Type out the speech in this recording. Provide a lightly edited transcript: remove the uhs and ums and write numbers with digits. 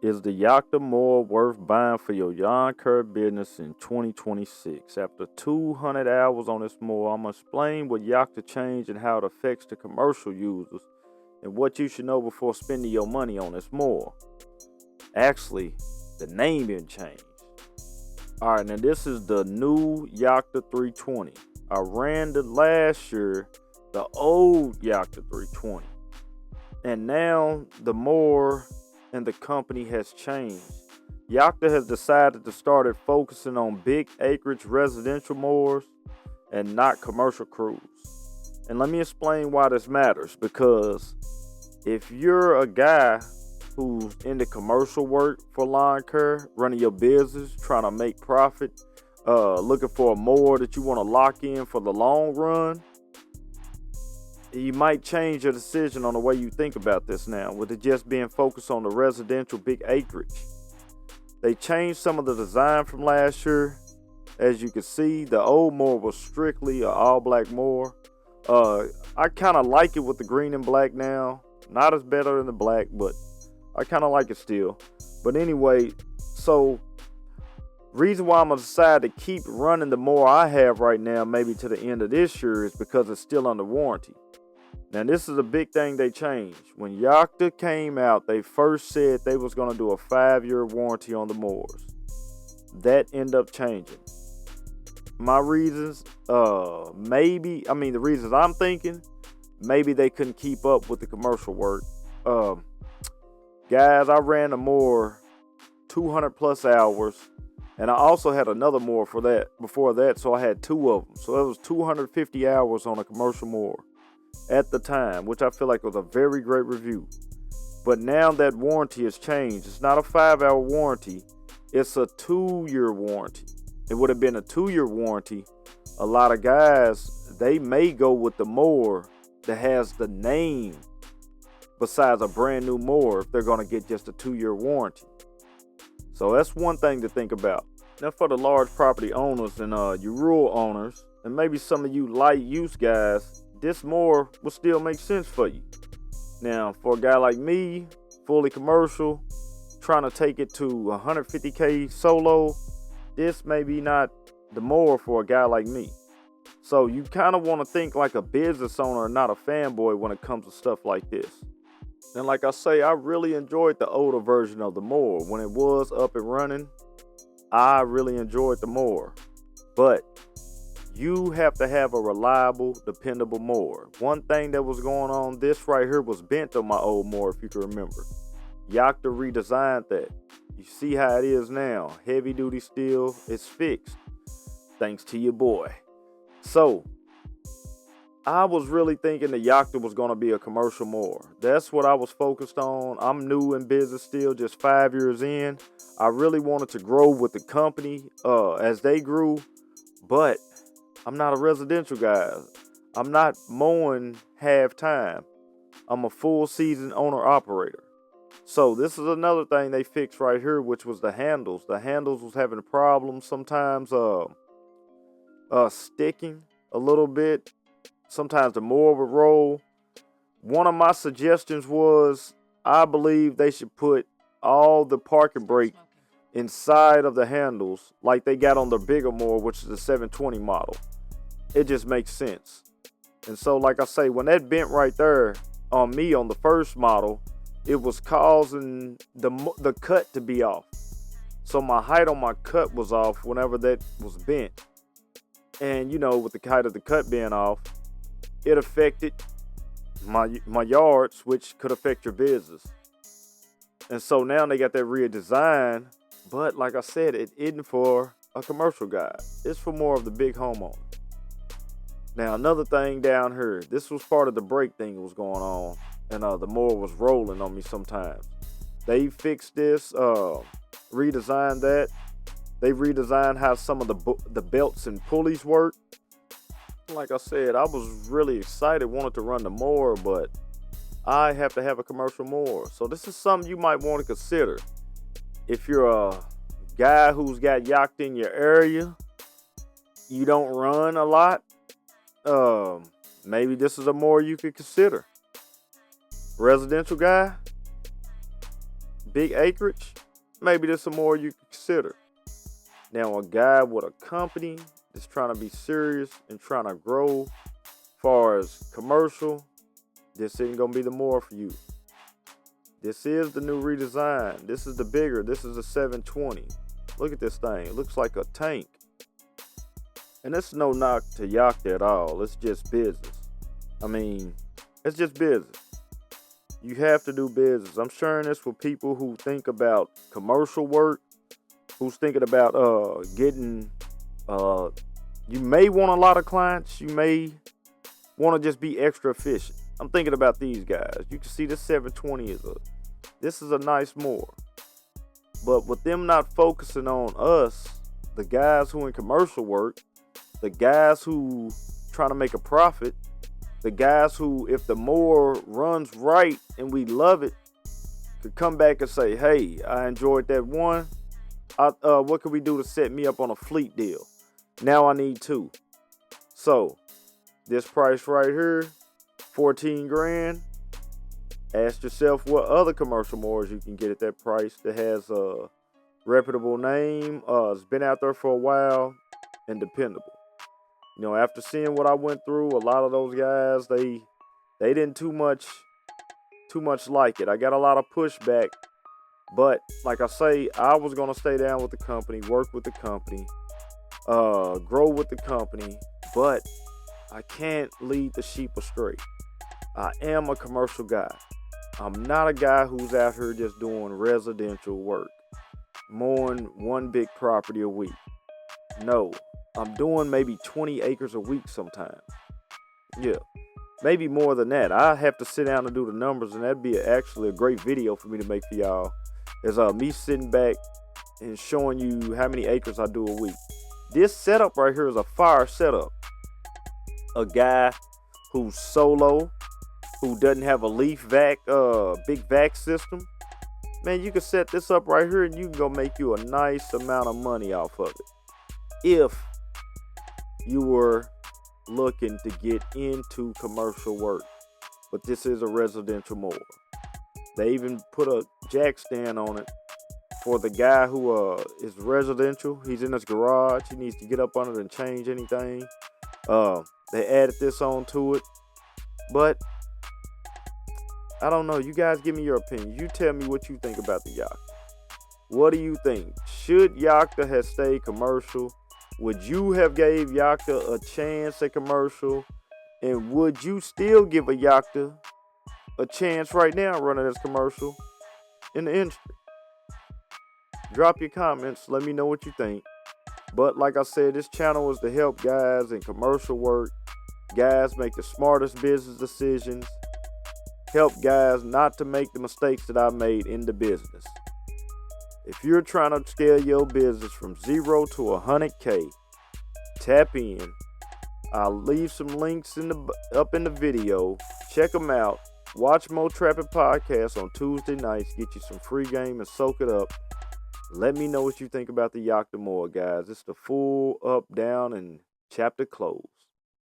Is the Yakta more worth buying for your lawn care business in 2026? After 200 hours on this mower, I'm going to explain what Yakta changed and how it affects the commercial users and what you should know before spending your money on this mower. Actually, the name didn't change. Alright, now this is the new Yakta 320. I ran the last year, the old Yakta 320. And now the mower and the company has changed. Yakta has decided to start focusing on big acreage residential mowers and not commercial crews. And let me explain why this matters, because if you're a guy who's into commercial work for lawn care, running your business, trying to make profit, looking for a mower that you want to lock in for the long run, you might change your decision on the way you think about this now, with it just being focused on the residential big acreage. They changed some of the design from last year. As you can see, the old mower was strictly an all-black mower. I kind of like it with the green and black now. Not as better than the black, but I kind of like it still. But anyway, so reason why I'm going to decide to keep running the mower I have right now, maybe to the end of this year, is because it's still under warranty. Now, this is a big thing they changed. When Yakta came out, they first said they was going to do a 5-year warranty on the mowers. That ended up changing. My reasons, the reasons I'm thinking, maybe they couldn't keep up with the commercial work. Guys, I ran a mower 200 plus hours, and I also had another mower before that, so I had two of them. So it was 250 hours on a commercial mower at the time, which I feel like was a very great review. But now that warranty has changed. It's not a 5-hour warranty, it's a 2-year warranty. It would have been a 2-year warranty. A lot of guys, they may go with the mower that has the name besides a brand new mower if they're going to get just a 2-year warranty. So that's one thing to think about. Now, for the large property owners and you rural owners, and maybe some of you light use guys, this mower will still make sense for you. Now, for a guy like me, fully commercial, trying to take it to 150K solo, this may be not the mower for a guy like me. So you kind of want to think like a business owner and not a fanboy when it comes to stuff like this. And like I say, I really enjoyed the older version of the mower. When it was up and running, I really enjoyed the mower. But you have to have a reliable, dependable mower. One thing that was going on, this right here was bent on my old mower, if you can remember. Yakta redesigned that. You see how it is now. Heavy duty steel. It's fixed. Thanks to your boy. So, I was really thinking the Yakta was going to be a commercial mower. That's what I was focused on. I'm new in business still, just 5 years in. I really wanted to grow with the company as they grew. But I'm not a residential guy. I'm not mowing half time. I'm a full season owner operator. So this is another thing they fixed right here, which was the handles. The handles was having problems sometimes sticking a little bit. Sometimes the mower would roll. One of my suggestions was, I believe they should put all the parking brake inside of the handles like they got on the bigger mower, which is the 720 model. It just makes sense. And so, like I say, when that bent right there on me on the first model, it was causing the cut to be off. So my height on my cut was off whenever that was bent. And with the height of the cut being off, it affected my yards, which could affect your business. And so now they got that redesign, but like I said, it isn't for a commercial guy. It's for more of the big homeowner. Now, another thing down here, this was part of the brake thing that was going on, and the mower was rolling on me sometimes. They fixed this, redesigned that. They redesigned how some of the belts and pulleys work. Like I said, I was really excited, wanted to run the mower, but I have to have a commercial mower. So this is something you might want to consider. If you're a guy who's got Yakta in your area, you don't run a lot, maybe this is a mower you could consider. Residential guy, big acreage, maybe there's some more you can consider. Now, a guy with a company that's trying to be serious and trying to grow, far as commercial, this ain't gonna be the more for you. This is the new redesign. This is the bigger. This is a 720. Look at this thing. It looks like a tank. And that's no knock to Yakta at all. It's just business. I mean, it's just business. You have to do business. I'm sharing this with people who think about commercial work, who's thinking about getting, you may want a lot of clients. You may want to just be extra efficient. I'm thinking about these guys. You can see this 720 this is a nice mower. But with them not focusing on us, the guys who in commercial work, the guys who trying to make a profit, the guys who, if the mower runs right and we love it, could come back and say, hey, I enjoyed that one. What can we do to set me up on a fleet deal? Now I need two. So this price right here, 14 grand. Ask yourself what other commercial mowers you can get at that price that has a reputable name, it's been out there for a while, and dependable. You know, after seeing what I went through, a lot of those guys, they didn't too much like it. I got a lot of pushback, but like I say, I was gonna stay down with the company, work with the company, grow with the company, but I can't lead the sheep astray. I am a commercial guy. I'm not a guy who's out here just doing residential work, mowing one big property a week. No, I'm doing maybe 20 acres a week sometimes. Yeah, maybe more than that. I have to sit down and do the numbers, and that'd be actually a great video for me to make for y'all. Is me sitting back and showing you how many acres I do a week. This setup right here is a fire setup. A guy who's solo, who doesn't have a leaf vac, big vac system, man, you can set this up right here and you can go make you a nice amount of money off of it. If you were looking to get into commercial work, but this is a residential mower. They even put a jack stand on it for the guy who is residential. He's in his garage. He needs to get up on it and change anything. They added this onto it, but I don't know. You guys give me your opinion. You tell me what you think about the Yakta. What do you think? Should Yakta have stayed commercial? Would you have gave Yakta a chance at commercial? And would you still give a Yakta a chance right now running as commercial in the industry? Drop your comments. Let me know what you think. But like I said, this channel is to help guys in commercial work. Guys make the smartest business decisions. Help guys not to make the mistakes that I made in the business. If you're trying to scale your business from 0 to 100K, tap in. I'll leave some links up in the video. Check them out. Watch Mo Trapping Podcast on Tuesday nights. Get you some free game and soak it up. Let me know what you think about the Yakta mower, guys. It's the full up, down, and chapter closed.